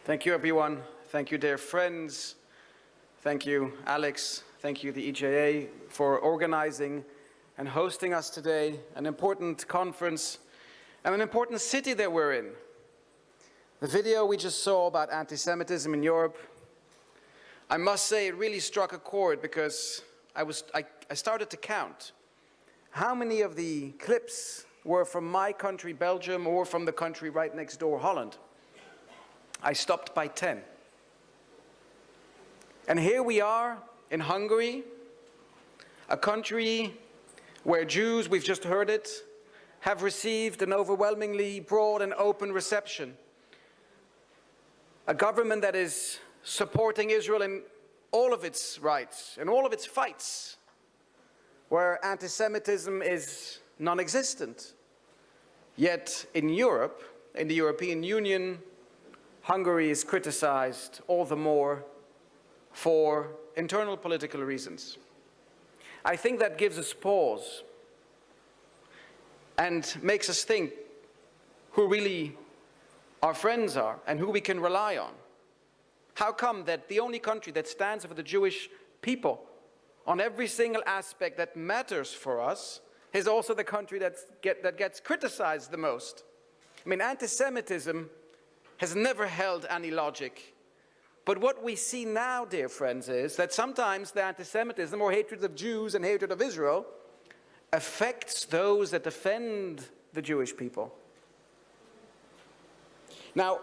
Thank you, everyone. Thank you, dear friends. Thank you, Alex. Thank you, the EJA, for organizing and hosting us today. An important conference and an important city that we're in. The video we just saw about anti-Semitism in Europe, I must say it really struck a chord because I started to count how many of the clips were from my country, Belgium, or from the country right next door, Holland. I stopped by 10. And here we are in Hungary, a country where Jews, we've just heard it, have received an overwhelmingly broad and open reception. A government that is supporting Israel in all of its rights, in all of its fights, where anti-Semitism is non-existent. Yet in Europe, in the European Union, Hungary is criticized all the more for internal political reasons. I think that gives us pause and makes us think who really our friends are and who we can rely on. How come that the only country that stands for the Jewish people on every single aspect that matters for us is also the country that gets criticized the most? I mean, anti-Semitism has never held any logic. But what we see now, dear friends, is that sometimes the anti-Semitism or hatred of Jews and hatred of Israel affects those that defend the Jewish people. Now,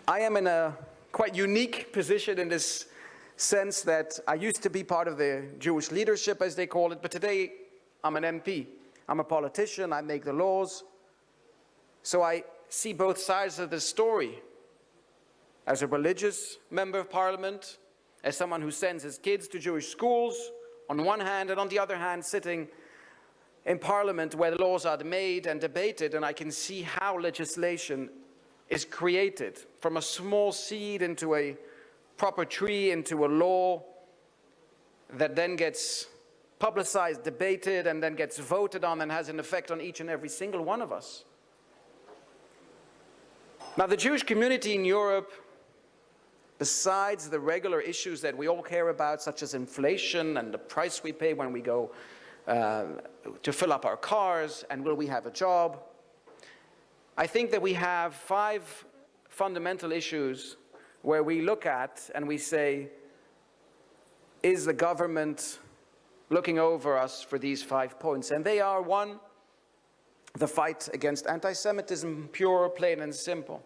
I am in a quite unique position in this sense that I used to be part of the Jewish leadership, as they call it, but today I'm an MP. I'm a politician, I make the laws. So I see both sides of the story. As a religious member of parliament, as someone who sends his kids to Jewish schools, on one hand, and on the other hand, sitting in parliament where the laws are made and debated, and I can see how legislation is created from a small seed into a proper tree, into a law that then gets publicized, debated, and then gets voted on and has an effect on each and every single one of us. Now, the Jewish community in Europe, besides the regular issues that we all care about, such as inflation and the price we pay when we go to fill up our cars and will we have a job, I think that we have 5 fundamental issues where we look at and we say, is the government looking over us for these 5 points? And they are: 1, the fight against anti-Semitism, pure, plain and simple.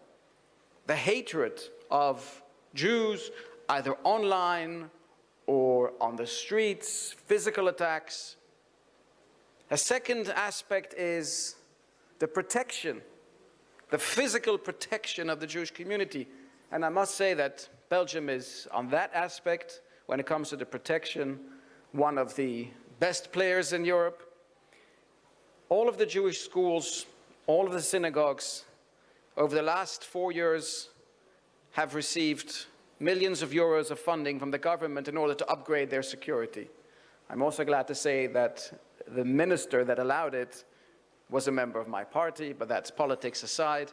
The hatred of Jews, either online or on the streets, physical attacks. A second aspect is the protection, the physical protection of the Jewish community. And I must say that Belgium is, on that aspect, when it comes to the protection, one of the best players in Europe. All of the Jewish schools, all of the synagogues, over the last 4 years have received millions of euros of funding from the government in order to upgrade their security. I'm also glad to say that the minister that allowed it was a member of my party, but that's politics aside.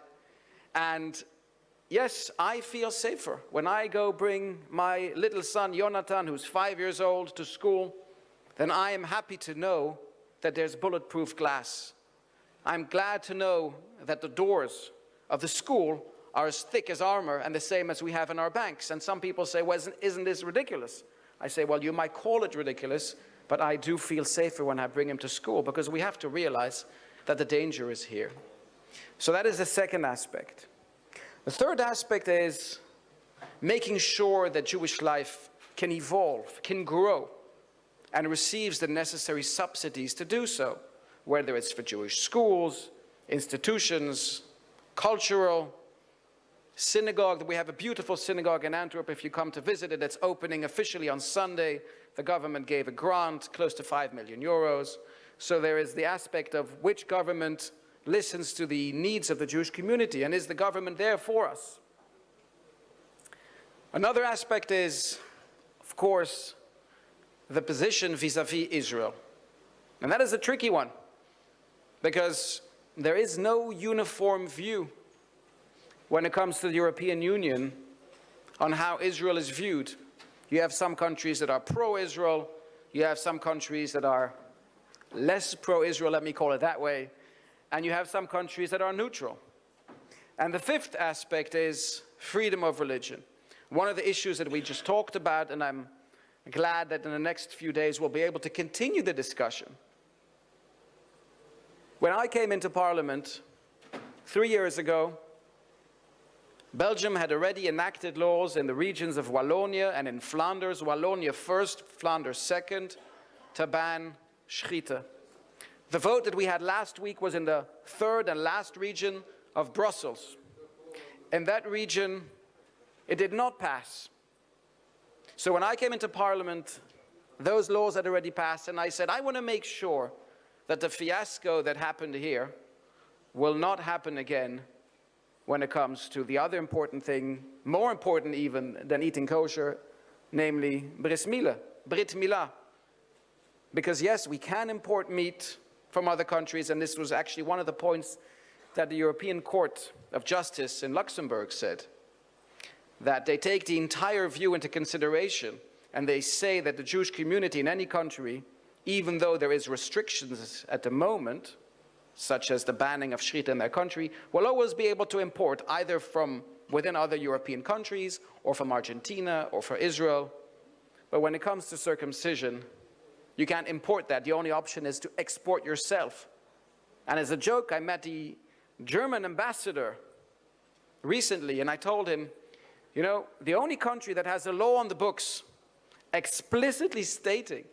And yes, I feel safer when I go bring my little son, Jonathan, who's 5 years old, to school, then I am happy to know that there's bulletproof glass. I'm glad to know that the doors of the school are as thick as armor and the same as we have in our banks. And some people say, well, isn't this ridiculous? I say, well, you might call it ridiculous, but I do feel safer when I bring him to school, because we have to realize that the danger is here. So that is the second aspect. The third aspect is making sure that Jewish life can evolve, can grow, and receives the necessary subsidies to do so, whether it's for Jewish schools, institutions, cultural, synagogue. We have a beautiful synagogue in Antwerp. If you come to visit it, it's opening officially on Sunday. The government gave a grant, close to 5 million euros. So there is the aspect of which government listens to the needs of the Jewish community, and is the government there for us? Another aspect is, of course, the position vis-à-vis Israel. And that is a tricky one, because there is no uniform view when it comes to the European Union on how Israel is viewed. You have some countries that are pro-Israel, you have some countries that are less pro-Israel, let me call it that way, and you have some countries that are neutral. And the fifth aspect is freedom of religion. One of the issues that we just talked about, and I'm glad that in the next few days we'll be able to continue the discussion. When I came into Parliament 3 years ago, Belgium had already enacted laws in the regions of Wallonia and in Flanders, Wallonia first, Flanders second, to ban schieten. The vote that we had last week was in the third and last region of Brussels. In that region, it did not pass. So when I came into Parliament, those laws had already passed, and I said, I want to make sure that the fiasco that happened here will not happen again when it comes to the other important thing, more important even than eating kosher, namely brit milah. Because yes, we can import meat from other countries, and this was actually one of the points that the European Court of Justice in Luxembourg said, that they take the entire view into consideration, and they say that the Jewish community in any country, even though there is restrictions at the moment, such as the banning of schieten in their country, will always be able to import either from within other European countries, or from Argentina, or from Israel. But when it comes to circumcision, you can't import that. The only option is to export yourself. And as a joke, I met the German ambassador recently, and I told him, you know, the only country that has a law on the books explicitly stating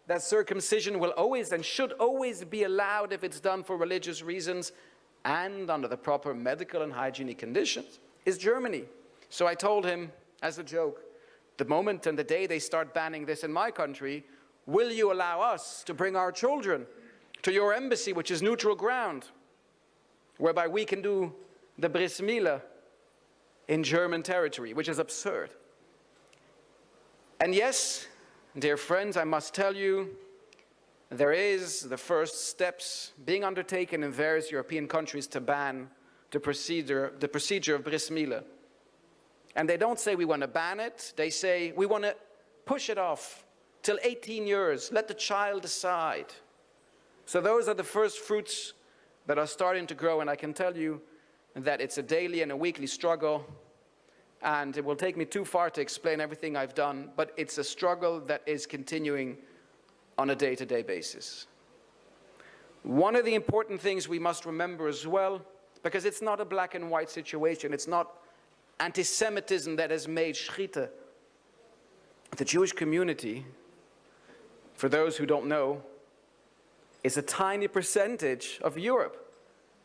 that circumcision will always and should always be allowed if it's done for religious reasons and under the proper medical and hygienic conditions is Germany. So I told him, as a joke, the moment and the day they start banning this in my country, will you allow us to bring our children to your embassy, which is neutral ground, whereby we can do the brit milah in German territory, which is absurd. And yes, dear friends, I must tell you, there is the first steps being undertaken in various European countries to ban the procedure of brit milah. And they don't say we want to ban it, they say we want to push it off till 18 years, let the child decide. So those are the first fruits that are starting to grow, and I can tell you that it's a daily and a weekly struggle, and it will take me too far to explain everything I've done, but it's a struggle that is continuing on a day-to-day basis. One of the important things we must remember as well, because it's not a black and white situation, it's not anti-Semitism that has made schieten. The Jewish community, for those who don't know, is a tiny percentage of Europe.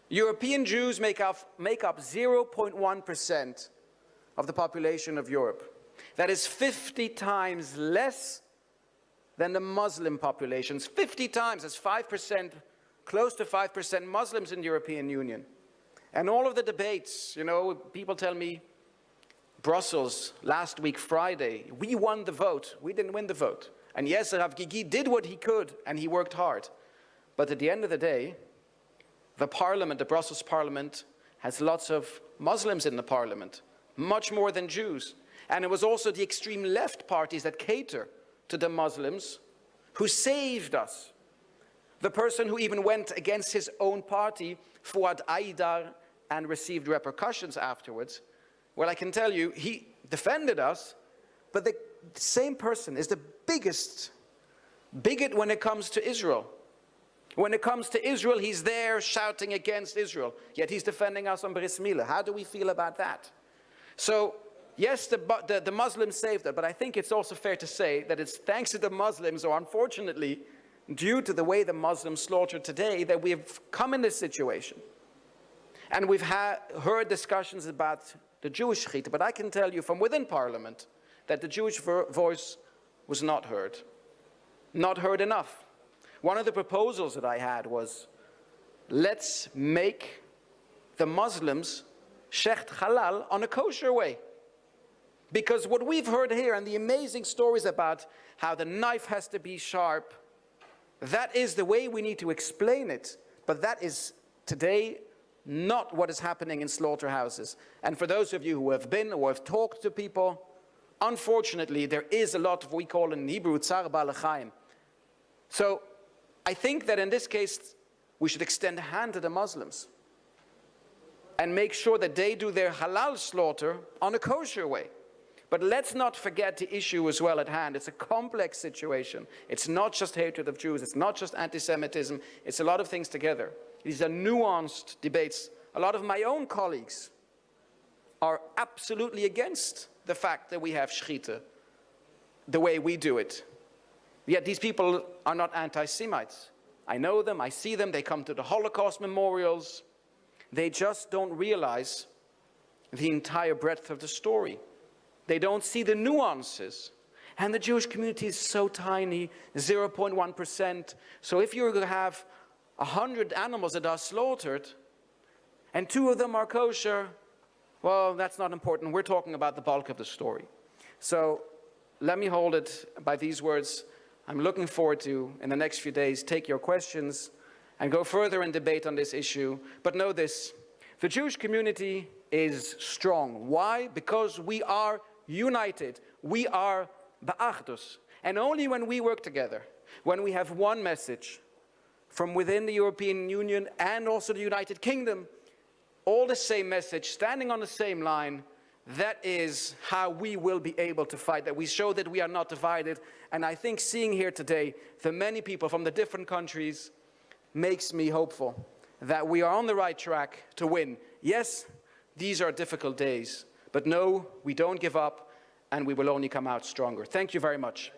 European Jews make up 0.1% of the population of Europe. That is 50 times less than the Muslim populations. 50 times, that's 5%, close to 5% Muslims in the European Union. And all of the debates, you know, people tell me, Brussels, last week, Friday, we won the vote. We didn't win the vote. And yes, Rav Gigi did what he could, and he worked hard. But at the end of the day, the parliament, the Brussels parliament, has lots of Muslims in the parliament, much more than Jews. And it was also the extreme left parties that cater to the Muslims who saved us. The person who even went against his own party, Fouad Aidar, and received repercussions afterwards, well, I can tell you, he defended us, but the same person is the biggest bigot when it comes to Israel. When it comes to Israel, he's there shouting against Israel, yet he's defending us on brit milah. How do we feel about that? So, yes, the Muslims saved it, but I think it's also fair to say that it's thanks to the Muslims, or unfortunately, due to the way the Muslims slaughter today, that we've come in this situation. And we've heard discussions about the Jewish schieten, but I can tell you from within Parliament that the Jewish voice was not heard enough. One of the proposals that I had was, let's make the Muslims shecht halal on a kosher way. Because what we've heard here and the amazing stories about how the knife has to be sharp, that is the way we need to explain it. But that is today not what is happening in slaughterhouses. And for those of you who have been or have talked to people, unfortunately, there is a lot of what we call in Hebrew, tsar balachayim. So I think that in this case, we should extend a hand to the Muslims and make sure that they do their halal slaughter on a kosher way. But let's not forget the issue as well at hand. It's a complex situation. It's not just hatred of Jews. It's not just anti-Semitism. It's a lot of things together. These are nuanced debates. A lot of my own colleagues are absolutely against the fact that we have shechita the way we do it. Yet these people are not anti-Semites. I know them, I see them, they come to the Holocaust memorials. They just don't realize the entire breadth of the story. They don't see the nuances. And the Jewish community is so tiny, 0.1%. So if you're going to have 100 animals that are slaughtered, and 2 of them are kosher, well, that's not important. We're talking about the bulk of the story. So let me hold it by these words. I'm looking forward to, in the next few days, take your questions and go further in debate on this issue. But know this, the Jewish community is strong. Why? Because we are united. We are ba'achdus. And only when we work together, when we have one message from within the European Union and also the United Kingdom, all the same message, standing on the same line, that is how we will be able to fight, that we show that we are not divided. And I think seeing here today the many people from the different countries makes me hopeful that we are on the right track to win. Yes, these are difficult days, but no, we don't give up and we will only come out stronger. Thank you very much.